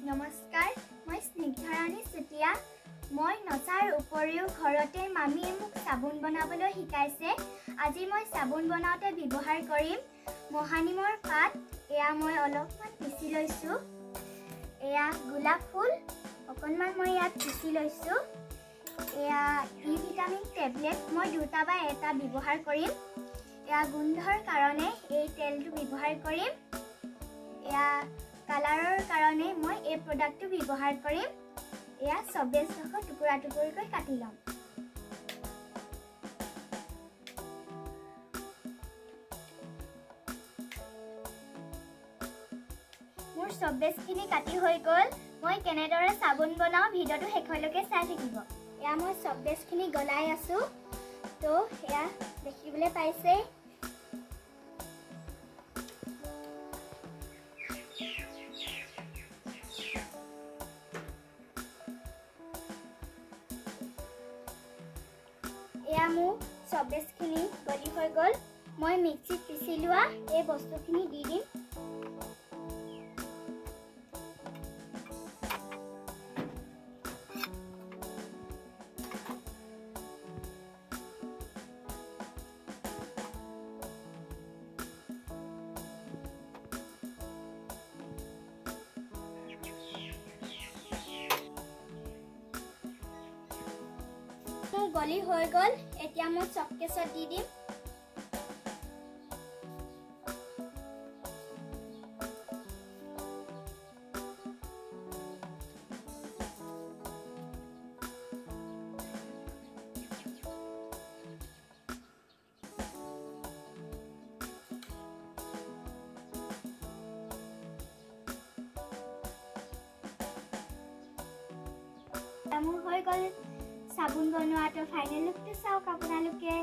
নমস্কাৰ, মই স্নিগ্ধাৰাণী চুতীয়া। মই নচাৰ উপৰিও ঘৰতে মামীয়ে মোক চাবোন বনাবলৈ শিকাইছে। আজি মই চাবোন বনাওঁতে ব্যৱহাৰ কৰিম মহানিমৰ পাত। এয়া মই অলপমান পিচি লৈছোঁ। এয়া গোলাপ ফুল অকণমান মই ইয়াত পিচি লৈছোঁ। এয়া ই ভিটামিন টেবলেট মই দুটা বা এটা ব্যৱহাৰ কৰিম। এয়া গোন্ধৰ কাৰণে এই তেলটো ব্যৱহাৰ কৰিম। এয়া কালাৰৰ কাৰণে মই এই প্ৰডাক্টটো ব্যৱহাৰ কৰিম। এয়া চবেজ টুকুৰা টুকুৰকৈ কাটি ল'ম। মোৰ চবেজখিনি কাটি হৈ গ'ল। মই কেনেদৰে চাবোন বনাওঁ ভিডিঅ'টো শেষলৈকে চাই থাকিব। এয়া মই চবেজখিনি গলাই আছোঁ। তো এয়া দেখিবলৈ পাইছে। এয়া মোৰ চবেজখিনি গলি হৈ গ'ল। মই মিক্সিত পিচি লোৱা এই বস্তুখিনি দি দিম। গলি হৈ গ'ল। এতিয়া মই চপকেছত দি দিম। মোৰ হৈ গ'ল চাবোন বনোৱাটো। ফাইনেল লুকটো চাওক আপোনালোকে।